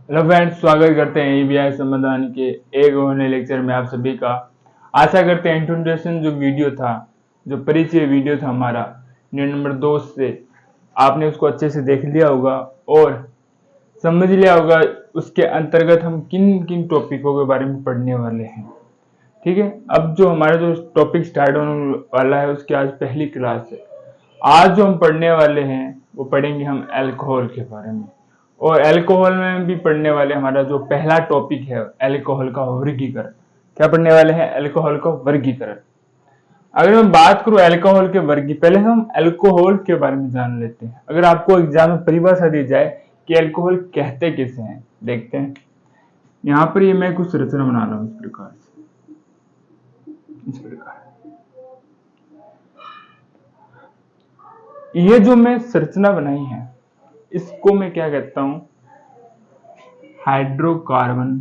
Hello friends, स्वागत करते हैं ईबीआई समाधान के एक होने लेक्चर में आप सभी का। आशा करते हैं इंट्रोडक्शन जो वीडियो था, जो परिचय वीडियो था हमारा यूनिट नंबर 2 से, आपने उसको अच्छे से देख लिया होगा और समझ लिया होगा उसके अंतर्गत हम किन किन टॉपिकों के बारे में पढ़ने वाले हैं। ठीक है, अब जो हमारा जो टॉपिक स्टार्ट होने वाला है उसकी आज पहली क्लास है। आज जो हम पढ़ने वाले हैं वो पढ़ेंगे हम अल्कोहल के बारे में, और अल्कोहल में भी पढ़ने वाले हमारा जो पहला टॉपिक है अल्कोहल का वर्गीकरण। क्या पढ़ने वाले हैं? अल्कोहल का वर्गीकरण। अगर मैं बात करूं अल्कोहल के पहले हम अल्कोहल के बारे में जान लेते हैं। अगर आपको एग्जाम में परिभाषा दी जाए कि अल्कोहल कहते किसे हैं, देखते हैं। यहाँ पर ये मैं कुछ रचना बना रहा हूं इस प्रकार ये जो मैं संरचना बनाई है इसको मैं क्या कहता हूं? हाइड्रोकार्बन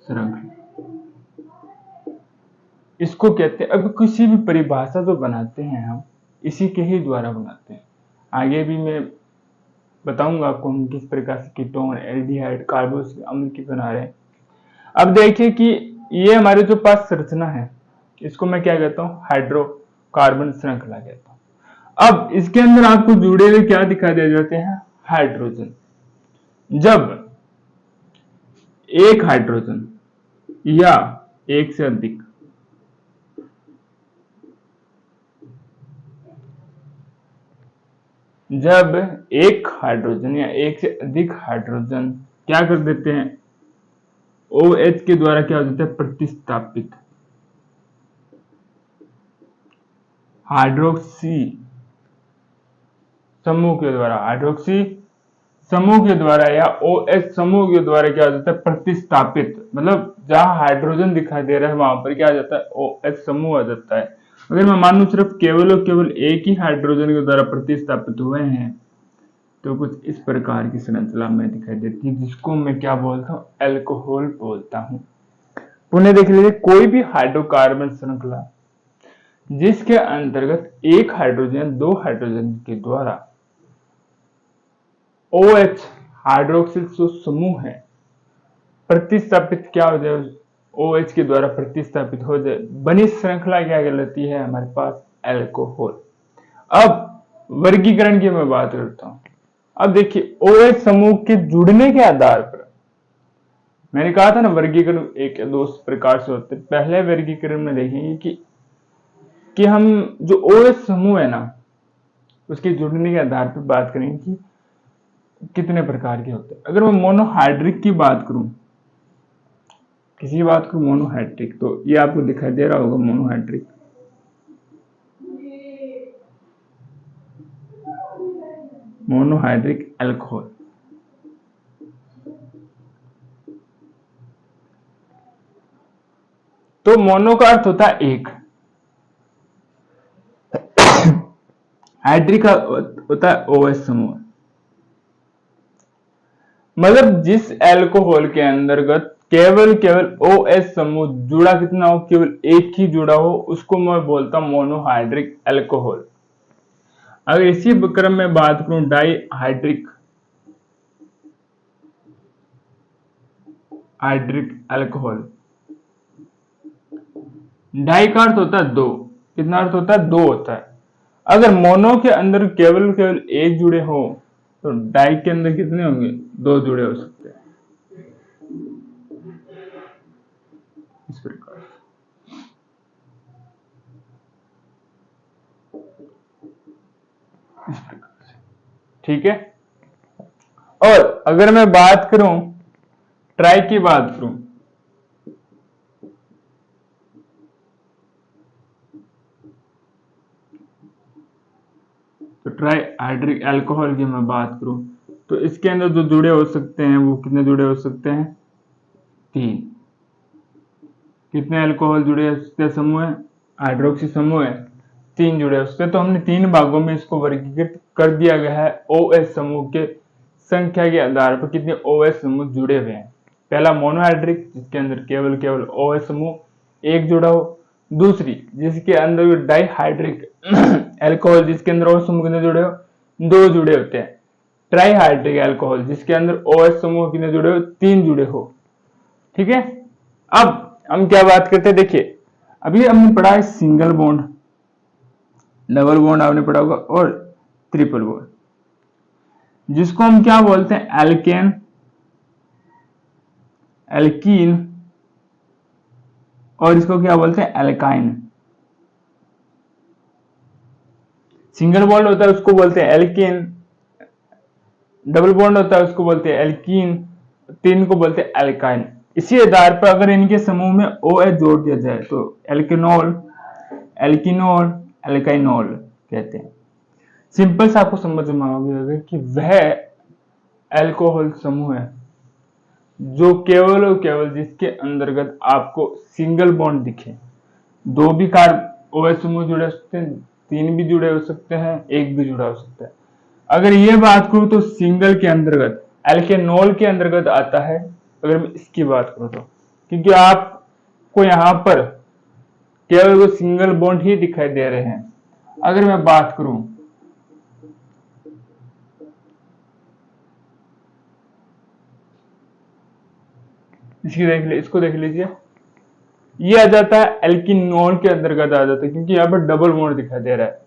श्रृंखला, इसको कहते हैं। अब किसी भी परिभाषा जो बनाते हैं हम इसी के ही द्वारा बनाते हैं। आगे भी मैं बताऊंगा आपको हम किस प्रकार से कीटोन, एल्डिहाइड, कार्बोक्सिलिक अम्ल की बना रहे हैं। अब देखिए कि ये हमारे जो पास संरचना है इसको मैं क्या कहता हूँ? हाइड्रोकार्बन श्रृंखला कहता हूँ। अब इसके अंदर आपको जुड़े हुए क्या दिखाई दे जाते हैं? हाइड्रोजन। जब एक हाइड्रोजन या एक से अधिक जब एक हाइड्रोजन या एक से अधिक हाइड्रोजन क्या कर देते हैं? OH के द्वारा क्या हो जाता है? प्रतिस्थापित हाइड्रोक्सी समूह के द्वारा, हाइड्रोक्सी समूह के द्वारा या OH समूह के द्वारा क्या हो जाता है? प्रतिस्थापित। मतलब जहां हाइड्रोजन दिखाई दे रहा है वहां पर क्या आ जाता है? OH समूह आ जाता है। अगर मैं मानूं सिर्फ केवल और केवल एक ही हाइड्रोजन के द्वारा प्रतिस्थापित हुए हैं तो कुछ इस प्रकार की संरचना में दिखाई देती है, जिसको मैं क्या बोलता हूँ? अल्कोहल बोलता हूँ। पुनः देख लीजिए, कोई भी हाइड्रोकार्बन श्रृंखला जिसके अंतर्गत एक हाइड्रोजन दो हाइड्रोजन के द्वारा OH हाइड्रोक्सिल जो समूह है प्रतिस्थापित क्या हो जाए? OH के द्वारा प्रतिस्थापित हो जाए, बनी श्रृंखला क्या कहलाती है? हमारे पास अल्कोहल। अब वर्गीकरण की मैं बात करता हूं। अब देखिए, OH समूह के जुड़ने के आधार पर मैंने कहा था ना वर्गीकरण एक या दो प्रकार से होते हैं। पहले वर्गीकरण में देखेंगे कि हम जो OH समूह है ना उसके जुड़ने के आधार पर बात करेंगे कि कितने प्रकार के होते हैं। अगर मैं मोनोहाइड्रिक की बात करूं, किसी बात को मोनोहाइड्रिक, तो ये आपको दिखाई दे रहा होगा मोनोहाइड्रिक। Monohydric alcohol. तो मोनो का अर्थ होता है एक, हाइड्रिक का होता है OH समूह। मतलब जिस अल्कोहल के अंतर्गत केवल OH समूह जुड़ा कितना हो? केवल एक ही जुड़ा हो, उसको मैं बोलता हूं मोनोहाइड्रिक अल्कोहल। अगर इसी क्रम में बात करूं डाईहाइड्रिक अल्कोहल, डाई का अर्थ होता है दो। कितना अर्थ होता है? दो होता है। अगर मोनो के अंदर केवल एक जुड़े हो तो डाई के अंदर कितने होंगे? दो जुड़े हो सकते हैं। इस प्रकार से, ठीक है। और अगर मैं बात करूं ट्राई की बात करूं, तो ट्राईहाइड्रिक अल्कोहल की मैं बात करूं तो इसके अंदर जो जुड़े हो सकते हैं वो कितने जुड़े हो सकते हैं? तीन। कितने अल्कोहल जुड़े हो सकते हैं? समूह है, हाइड्रोक्सी समूह है, तीन जुड़े हो सकते हैं। तो हमने तीन भागों में इसको वर्गीकृत कर दिया गया है OH समूह के संख्या के आधार पर कितने OH समूह जुड़े हुए हैं। पहला मोनोहाइड्रिक, जिसके अंदर केवल OH समूह एक जुड़ा हो। दूसरी जिसके अंदर डाइहाइड्रिक एल्कोहल जिसके अंदर OH समूह कितने जुड़े हो, 2 जुड़े होते हैं। ट्राइहाइड्रिक एल्कोहल जिसके अंदर OH समूह कितने जुड़े हो, 3 जुड़े हो। ठीक है, अब हम क्या बात करते हैं, देखिए अभी हमने पढ़ा है सिंगल बॉन्ड, डबल बॉन्ड आपने पढ़ा होगा, और ट्रिपल बॉन्ड, जिसको हम क्या बोलते हैं, एल्केन, एल्कीन, और इसको क्या बोलते हैं, एल्काइन। सिंगल बॉन्ड होता है उसको बोलते हैं एल्केन, डबल बॉन्ड होता है उसको बोलते हैं एल्कीन, तीन को बोलते हैं एल्काइन। इसी आधार पर अगर इनके समूह में OH जोड़ दिया जाए तो एल्केनॉल, एल्कीनॉल, एल्काइनॉल कहते हैं। सिंपल से आपको समझ में आओगे कि वह एल्कोहल समूह है जो केवल और केवल जिसके अंतर्गत आपको सिंगल बॉन्ड दिखे, 2 भी OH समूह जुड़े हो सकते हैं, 3 भी जुड़े हो सकते हैं, 1 भी जुड़ा हो सकता है। अगर ये बात करूं तो सिंगल के अंतर्गत, एल्केनॉल के अंतर्गत आता है अगर मैं इसकी बात करूं तो, क्योंकि आपको यहां पर केवल वो सिंगल बॉन्ड ही दिखाई दे रहे हैं। अगर मैं बात करूं इसको देख लीजिए, ये आ जाता है एल्कीनॉल के अंतर्गत आ जाता है, क्योंकि यहाँ पर डबल बॉन्ड दिखाई दे रहा है।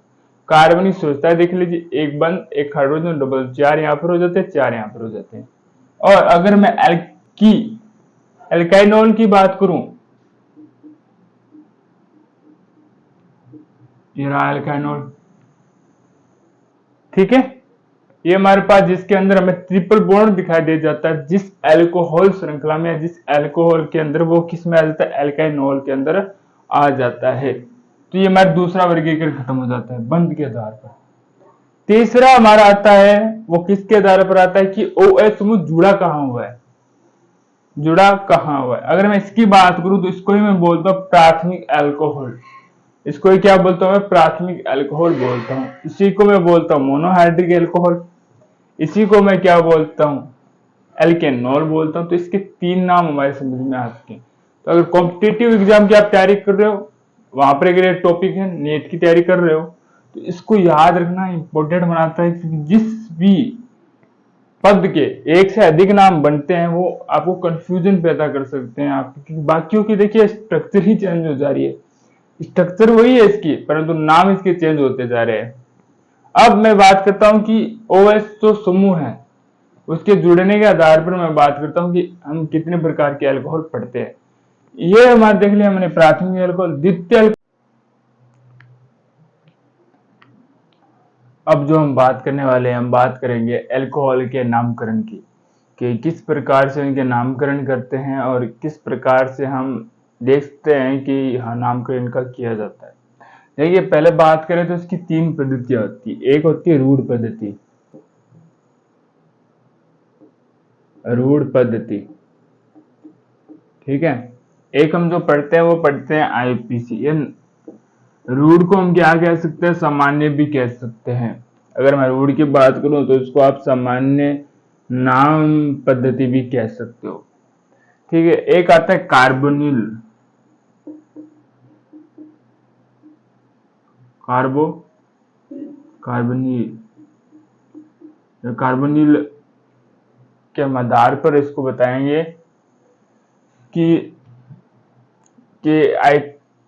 कार्बन सोचता है, देख लीजिए, एक बंद एक हाइड्रोजन डबल, 4 यहाँ पर हो जाते हैं, 4 यहाँ पर हो जाते हैं। और अगर मैं एल्काइनॉल की बात करूं, ये रहा एल्काइनॉल, ठीक है, ये हमारे पास जिसके अंदर हमें ट्रिपल बॉन्ड दिखाई दे जाता है, जिस एल्कोहल श्रृंखला में, जिस एल्कोहल के अंदर, वो किस में आ जाता है, एल्काइनॉल के अंदर आ जाता है। तो ये हमारा दूसरा वर्गीकरण खत्म हो जाता है बंद के आधार पर। तीसरा हमारा आता है, वो किसके आधार पर आता है कि OH समूह जुड़ा कहां हुआ है, जुड़ा कहां हुआ है। अगर मैं इसकी बात करूं तो इसको ही मैं बोलता हूं प्राथमिक एल्कोहल, इसको ही क्या बोलता हूं मैं, प्राथमिक एल्कोहल बोलता हूं। इसी को मैं बोलता हूं मोनोहाइड्रिक एल्कोहल, इसी को मैं क्या बोलता हूं, एल्केनॉल बोलता हूं। तो इसके 3 नाम हमारे समझ में आ सके। तो अगर कॉम्पिटिटिव एग्जाम की आप तैयारी कर रहे हो, वहां पर अगर ये टॉपिक है, नेट की तैयारी कर रहे हो, तो इसको याद रखना इंपॉर्टेंट बनाता है, क्योंकि जिस भी पद के एक से अधिक नाम बनते हैं वो आपको कंफ्यूजन पैदा कर सकते हैं आप, क्योंकि बाकियों की देखिए स्ट्रक्चर ही चेंज हो जा रही है, स्ट्रक्चर वही है इसकी, परंतु नाम इसके चेंज होते जा रहे हैं। अब मैं बात करता हूं कि OH जो समूह है उसके जुड़ने के आधार पर मैं बात करता हूं कि हम कितने प्रकार के अल्कोहल पढ़ते हैं। ये हमारे देख लिया हमने प्राथमिक अल्कोहल, द्वितीय। अब जो हम बात करने वाले हैं, हम बात करेंगे अल्कोहल के नामकरण की, कि किस प्रकार से इनके नामकरण करते हैं और किस प्रकार से हम देखते हैं कि हाँ नामकरण इनका किया जाता है। देखिए पहले बात करें तो इसकी 3 पद्धतियां होती है। एक होती है रूढ़ पद्धति, रूढ़ पद्धति, ठीक है। एक हम जो पढ़ते हैं वो पढ़ते हैं IPC। रूढ़ को हम क्या कह सकते हैं, सामान्य भी कह सकते हैं। अगर मैं रूढ़ की बात करूं तो इसको आप सामान्य नाम पद्धति भी कह सकते हो, ठीक है। एक आता है कार्बोनिल, कार्बोनिल के आधार पर इसको बताएंगे कि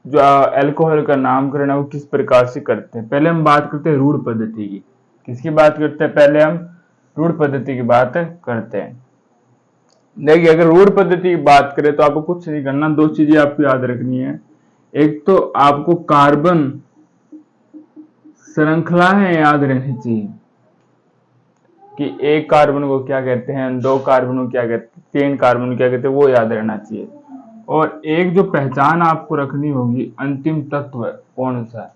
जो अल्कोहल का नामकरण है वो किस प्रकार से करते हैं। पहले हम बात करते हैं रूढ़ पद्धति की। किसकी बात करते हैं, पहले हम रूढ़ पद्धति की बात करते हैं। देखिए अगर रूढ़ पद्धति की बात करें तो आपको कुछ नहीं करना, 2 चीजें आपको याद रखनी है। एक तो आपको कार्बन श्रृंखलाएं याद रहनी चाहिए कि एक कार्बन को क्या कहते हैं, 2 कार्बन को क्या कहते हैं, 3 कार्बन को क्या कहते हैं, वो याद रहना चाहिए। और एक जो पहचान आपको रखनी होगी, अंतिम तत्व कौन सा है।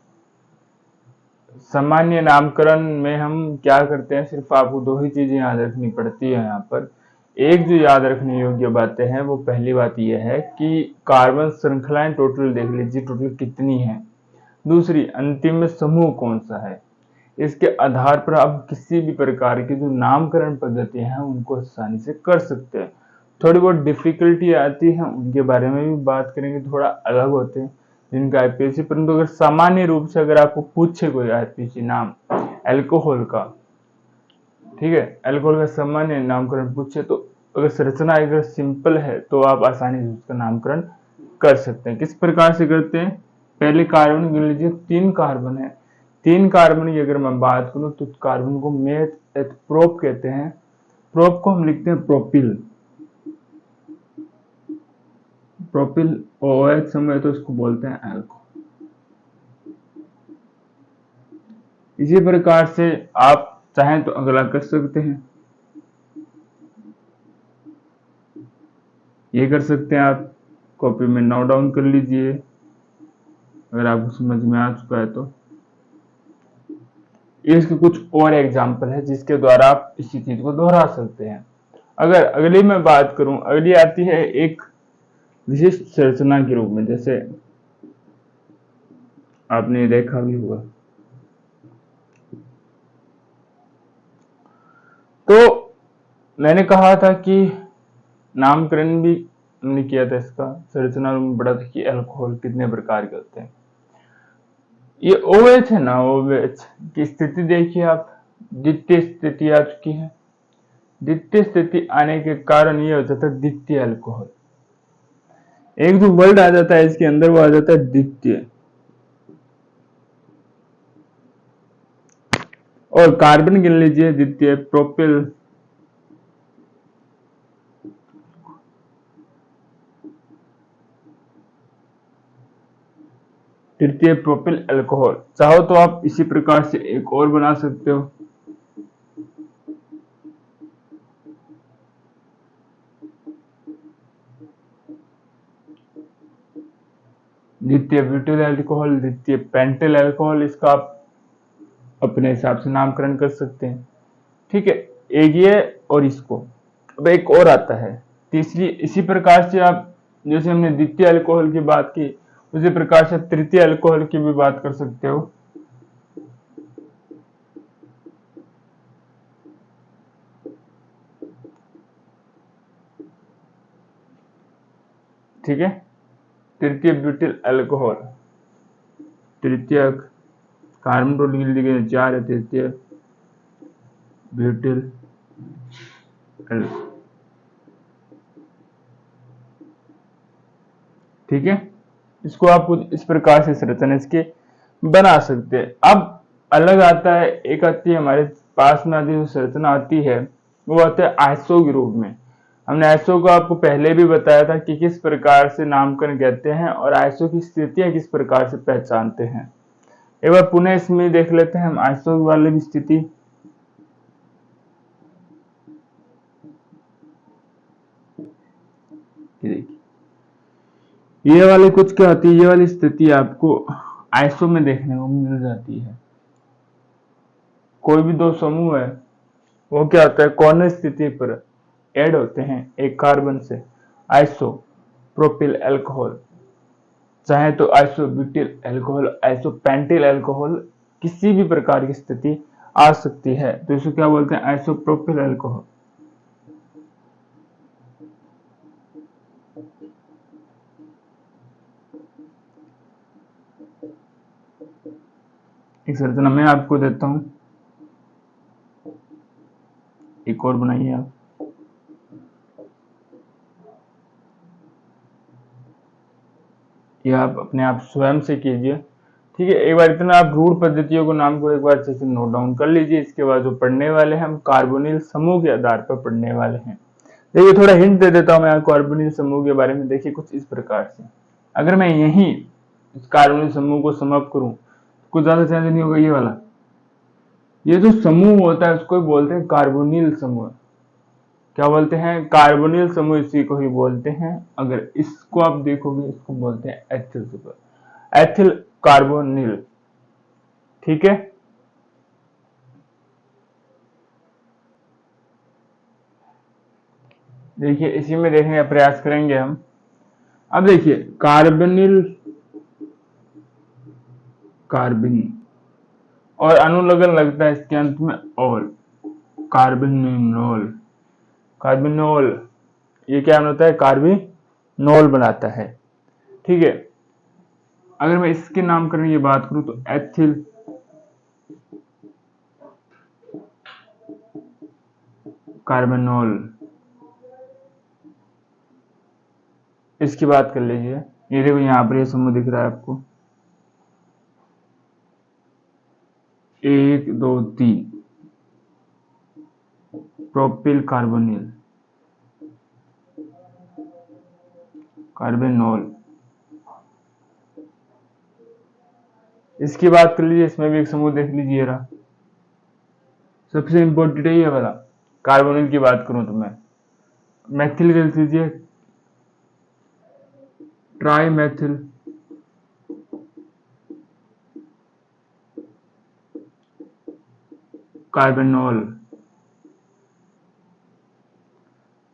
सामान्य नामकरण में हम क्या करते हैं, सिर्फ आपको 2 ही चीजें याद रखनी पड़ती है यहाँ पर। एक जो याद रखने योग्य बातें हैं, वो पहली बात यह है कि कार्बन श्रृंखलाएं टोटल देख लीजिए, टोटल कितनी है। दूसरी, अंतिम में समूह कौन सा है। इसके आधार पर आप किसी भी प्रकार की जो नामकरण पद्धतियां हैं उनको आसानी से कर सकते हैं। थोड़ी बहुत डिफिकल्टी आती है, उनके बारे में भी बात करेंगे, थोड़ा अलग होते हैं। जिनका आईपीएसी, परंतु अगर सामान्य रूप से अगर आपको पूछे कोई आईपीएसी नाम अल्कोहल का, ठीक है, अल्कोहल का सामान्य नामकरण पूछे, तो अगर संरचना अगर सिंपल है तो आप आसानी से उसका नामकरण कर सकते हैं। किस प्रकार से करते हैं? पहले कार्बन गिन लीजिए, 3 कार्बन है, 3 कार्बन की अगर मैं बात करूं तो कार्बन को मेथ प्रोप कहते हैं, प्रोप को हम लिखते हैं प्रोपिल, प्रोपिल OH समय तो इसको बोलते हैं अल्कोहल। इसी प्रकार से आप चाहें तो अगला कर सकते हैं, ये कर सकते हैं आप, कॉपी में नोट डाउन कर लीजिए अगर आपको समझ में आ चुका है तो। इसके कुछ और एग्जाम्पल है जिसके द्वारा आप इसी चीज को दोहरा सकते हैं। अगर अगली मैं बात करूं, अगली आती है एक विशिष्ट संरचना के रूप में, जैसे आपने देखा भी होगा। तो मैंने कहा था कि नामकरण भी हमने किया था इसका, संरचना में पढ़ा था कि अल्कोहल कितने प्रकार के होते हैं। ये OH है ना, OH की स्थिति देखिए आप, द्वितीय स्थिति आ चुकी है। द्वितीय स्थिति आने के कारण ये हो जाता है द्वितीय अल्कोहल। एक जो वर्ड आ जाता है इसके अंदर वो आ जाता है द्वितीय। और कार्बन गिन लीजिए, द्वितीय प्रोपिल, तृतीय प्रोपिल अल्कोहल। चाहो तो आप इसी प्रकार से एक और बना सकते हो, द्वितीय ब्यूटिल अल्कोहल, द्वितीय पेंटिल अल्कोहल, इसका आप अपने हिसाब से नामकरण कर सकते हैं। ठीक है, एक ये और इसको। अब एक और आता है तीसरी, इसी प्रकार से आप, जैसे हमने द्वितीय अल्कोहल की बात की, उसी प्रकार से तृतीय अल्कोहल की भी बात कर सकते हो। ठीक है, तृतीय ब्यूटिल अल्कोहल, तृतीय कार्बन टोटल गिन लीजिए 4 है, तृतीय ब्यूटिल अल्कोहल। ठीक है, इसको आप इस प्रकार से संरचना इसके बना सकते हैं। अब अलग आता है, एक आती है हमारे पास में आती जो संरचना आती है वो आता है आइसो के रूप में। हमने आइसो को आपको पहले भी बताया था कि किस प्रकार से नामकरण कहते हैं और आइसो की स्थितियां किस प्रकार से पहचानते हैं। एक बार पुनः इसमें देख लेते हैं हम आइसो वाले की स्थिति। ये वाली कुछ क्या होती है, ये वाली स्थिति आपको आइसो में देखने को मिल जाती है। कोई भी दो समूह है वो क्या होता है, कॉर्नर स्थिति पर ऐड होते हैं एक कार्बन से, आइसो प्रोपिल अल्कोहल, चाहे तो iso butyl alcohol, iso pentyl alcohol, किसी भी प्रकार की स्थिति आ सकती है, तो इसे क्या बोलते हैं, आइसो प्रोपिल अल्कोहल। एक संरचना मैं आपको देता हूं, एक और बनाइए आप। यह आप अपने आप स्वयं से कीजिए। ठीक है, एक बार इतना आप रूढ़ पद्धतियों को नाम को एक बार अच्छे से नोट डाउन कर लीजिए। इसके बाद जो पढ़ने वाले हैं हम कार्बोनिल समूह के आधार पर पढ़ने वाले हैं। देखिए थोड़ा हिंट दे देता हूं मैं कार्बोनिल समूह के बारे में। देखिए कुछ इस प्रकार से, अगर मैं यही इस कार्बोनिल समूह को समाप्त करूं कुछ ज्यादा चेंज नहीं होगा। ये वाला ये जो समूह होता है उसको बोलते हैं कार्बोनिल समूह। क्या बोलते हैं, कार्बोनिल समूह इसी को ही बोलते हैं। अगर इसको आप देखोगे इसको बोलते हैं एथिल समूह, एथिल कार्बोनिल। ठीक है, देखिए इसी में देखने का प्रयास करेंगे हम। अब देखिए कार्बोनिल, कार्बिन और अनुलग्न लगता है इसके अंत में ऑल, कार्बिनोल, कार्बिनोल, ये क्या होता है, कार्बिनोल बनाता है। ठीक है, अगर मैं इसके नामकरण की बात करूं तो एथिल कार्बेनॉल, इसकी बात कर लीजिए। ये देखो यहाँ पर ये समूह दिख रहा है आपको, 1 2 3 प्रोपिल कार्बोनिल कार्बेनॉल, इसकी बात कर लीजिए। इसमें भी एक समूह देख लीजिए रहा, सबसे इंपॉर्टेंट है ये वाला। कार्बोनिल की बात करूं तो मैं मैथिल कर लीजिए, ट्राई मैथिल कार्बेनॉल।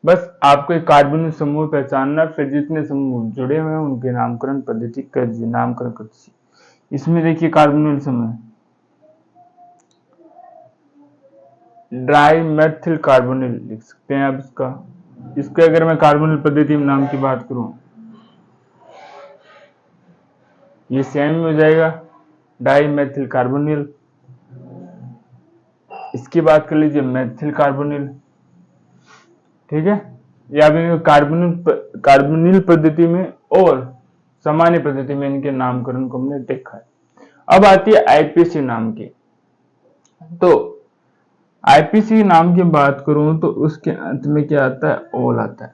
बस आपको एक कार्बोनिल समूह पहचानना, फिर जितने समूह जुड़े हुए हैं उनके नामकरण पद्धति कर दीजिए, नामकरण कर दीजिए। इसमें देखिए कार्बोनिल समूह ड्राई मेथिल कार्बोनिल लिख सकते हैं आप इसका। इसके अगर मैं कार्बोनिल पद्धति में नाम की बात करूं, ये सेम हो जाएगा, डाई मेथिल कार्बोनिल। इसकी बात कर लीजिए मेथिल कार्बोनिल, ठीक है। या फिर कार्बोनिल पद्धति में और सामान्य पद्धति में इनके नामकरण को हमने देखा है। अब आती है आईपीसी नाम की। तो आईपीसी नाम की बात करूं तो उसके अंत में क्या आता है, ओल आता है।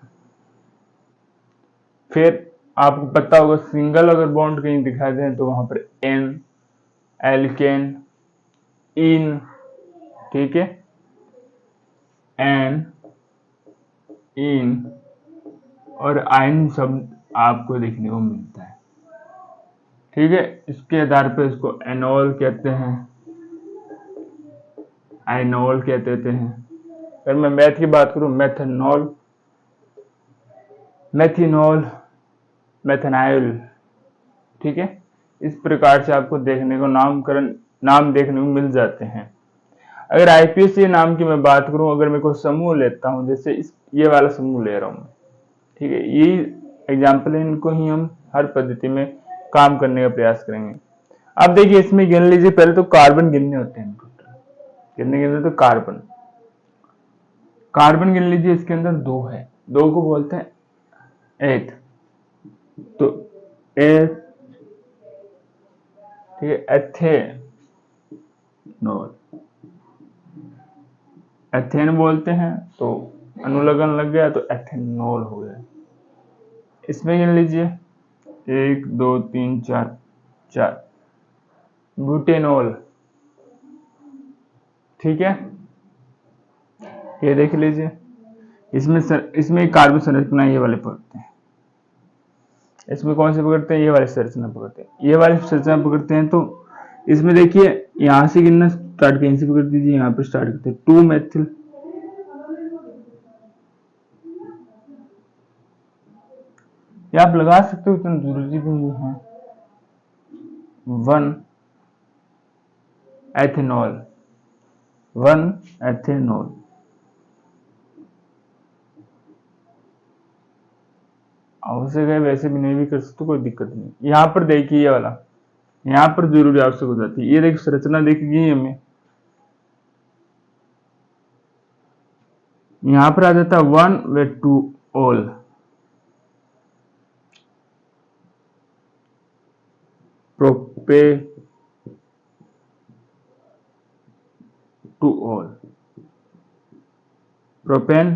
फिर आपको पता होगा सिंगल अगर बॉन्ड कहीं दिखाई दे तो वहां पर एन, एल्केन, इन, ठीक है, एन, इन और आइन शब्द आपको देखने को मिलता है, ठीक है। इसके आधार पर इसको एनॉल कहते हैं, आइनॉल कहते हैं। अगर मैं मैथ की बात करूं, मेथनॉल, मेथिनॉल, मेथनाइल, ठीक है। इस प्रकार से आपको देखने को नाम देखने को मिल जाते हैं। अगर आईपीसी नाम की मैं बात करूं, अगर मैं कोई समूह लेता हूं, जैसे ये वाला समूह ले रहा हूं मैं, ठीक है, ये एग्जाम्पल है, इनको ही हम हर पद्धति में काम करने का प्रयास करेंगे। अब देखिए इसमें गिन लीजिए, पहले तो कार्बन गिनने होते हैं, गिनने तो कार्बन गिन लीजिए। इसके अंदर 2 है, 2 को बोलते हैं एथ, तो एथ, ठीक है, एथेनॉल, एथेन बोलते हैं, तो अनुलग्न लग गया तो एथेनॉल हो गया। इसमें गिन लीजिए 1 2 3 4 ब्यूटेनॉल, ठीक है, ये देख लीजिए। इसमें कार्बन संरचना ये वाले पकड़ते हैं। इसमें कौन से पकड़ते हैं, ये वाली संरचना पकड़ते हैं, ये वाली संरचना पकड़ते हैं। तो इसमें देखिए यहां से गिनना स्टार्ट, कहीं से पकड़ दीजिए, यहाँ पर स्टार्ट करते हैं 2 मेथिल, या आप लगा सकते हो, इतना जरूरी भी नहीं है। 1 एथेनॉल, 1 एथेनॉल, आवश्यक है, वैसे भी नहीं भी कर सकते, कोई दिक्कत नहीं। यहाँ पर देखिए ये वाला, यहाँ पर जरूरी आवश्यक हो जाती है। ये देखिए संरचना देखिए हमें, यहाँ पर आ जाता है 1 वे 2 ऑल, प्रोपे 2 ऑल, प्रोपेन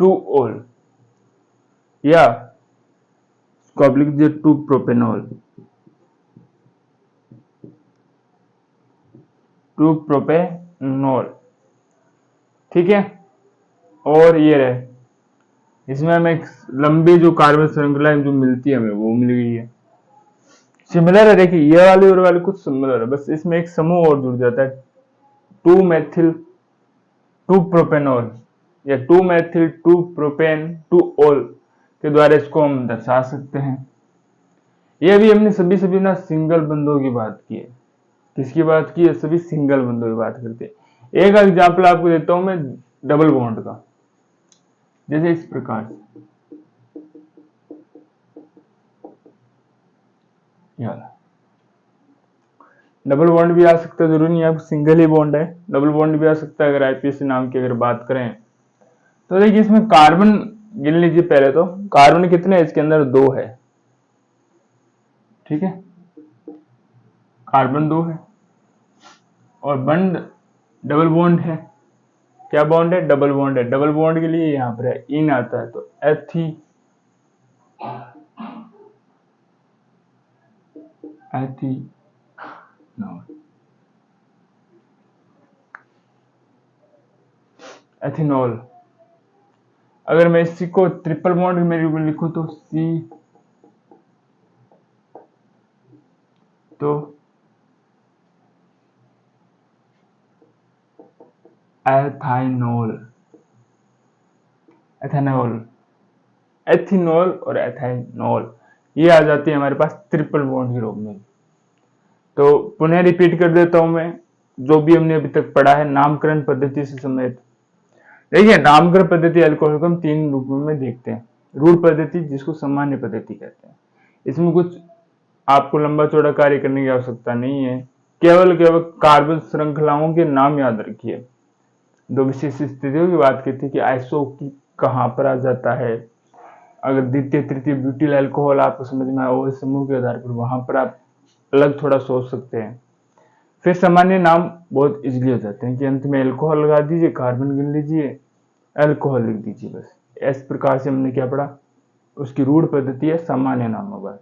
2 ऑल, या इसको आप लिख दीजिए 2 प्रोपेनॉल, 2 प्रोपेनॉल, ठीक है। और ये रहे, इसमें हमें एक लंबी जो कार्बन श्रृंखला जो मिलती है हमें, वो मिल गई है। सिमिलर है, देखिए ये वाली और वाली कुछ सिमिलर है, बस इसमें एक समूह और जुड़ जाता है, 2 मेथिल 2 प्रोपेनॉल, या 2 मेथिल 2 प्रोपेन 2 ऑल के द्वारा इसको हम दर्शा सकते हैं। ये भी हमने सभी ना सिंगल बंधों की बात की है। किसकी बात की है, सभी सिंगल बंधों की बात करते हैं। एक एग्जाम्पल आपको देता हूं मैं डबल बॉन्ड का, जैसे इस प्रकार से ये वाला डबल बॉन्ड भी आ सकता है, जरूरी नहीं है सिंगल ही बॉन्ड है, डबल बॉन्ड भी आ सकता है। अगर आईपीएसी नाम की अगर बात करें तो देखिए इसमें कार्बन गिन लीजिए पहले तो। कार्बन कितने हैं इसके अंदर? 2 है, ठीक है, कार्बन 2 है। और बॉन्ड डबल बॉन्ड है, क्या बॉन्ड है? डबल बॉन्ड है। डबल बॉन्ड के लिए यहाँ पर है इन आता है, तो एथिनॉल। अगर मैं इसी को ट्रिपल बॉन्ड में लिखूं तो तो एथाइनॉल, एथेनॉल, एथिनॉल और एथाइनॉल, ये आ जाती है हमारे पास ट्रिपल बॉन्ड के रूप में। तो पुनः रिपीट कर देता हूं मैं जो भी हमने अभी तक पढ़ा है नामकरण पद्धति से समेत। देखिए नामकरण पद्धति अल्कोहल को हम 3 रूपों में देखते हैं। रूढ़ पद्धति, जिसको सामान्य पद्धति कहते हैं। इसमें कुछ आपको लंबा चौड़ा कार्य करने की आवश्यकता नहीं है, केवल कार्बन श्रृंखलाओं के नाम याद रखिए। 2 विशेष स्थितियों की बात की थी कि आइसो की कहां पर आ जाता है। अगर द्वितीय तृतीय ब्यूटिल अल्कोहल आपको समझ में आए समूह के आधार पर, वहां पर आप अलग थोड़ा सोच सकते हैं। फिर सामान्य नाम बहुत इजीली हो जाते हैं कि अंत में अल्कोहल लगा दीजिए, कार्बन गिन लीजिए, अल्कोहल लिख दीजिए, बस। इस प्रकार से हमने क्या पढ़ा? उसकी रूढ़ पद्धति है सामान्य नामों पर।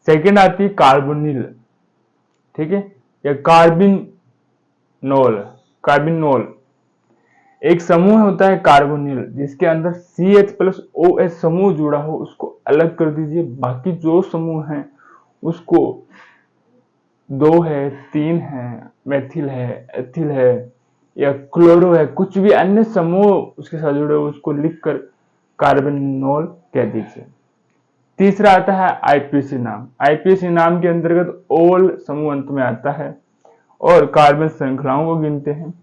सेकंड आती है कार्बोनिल, ठीक है, या कार्बिनोल। कार्बिनोल एक समूह होता है कार्बोनिल, जिसके अंदर CH+OH समूह जुड़ा हो, उसको अलग कर दीजिए। बाकी जो समूह हैं उसको 2 है, 3 है, मेथिल है, एथिल है या क्लोरो है, कुछ भी अन्य समूह उसके साथ जुड़े हो उसको लिखकर कार्बोनिल कह दीजिए। तीसरा आता है आईपीसी नाम। आईपीसी नाम के अंतर्गत ओल समूह अंत में आता है और कार्बन श्रृंखलाओं को गिनते हैं।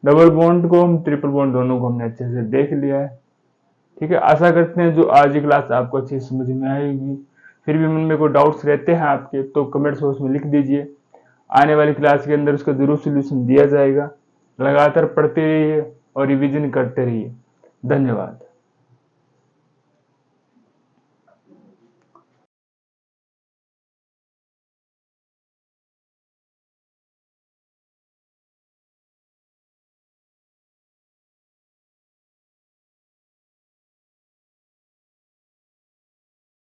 डबल बॉन्ड को हम ट्रिपल बॉन्ड दोनों को हमने अच्छे से देख लिया है, ठीक है। आशा करते हैं जो आज की क्लास आपको अच्छी समझ में आएगी। फिर भी मन में कोई डाउट्स रहते हैं आपके तो कमेंट बॉक्स में लिख दीजिए। आने वाली क्लास के अंदर उसका जरूर सोल्यूशन दिया जाएगा। लगातार पढ़ते रहिए और रिवीजन करते रहिए। धन्यवाद।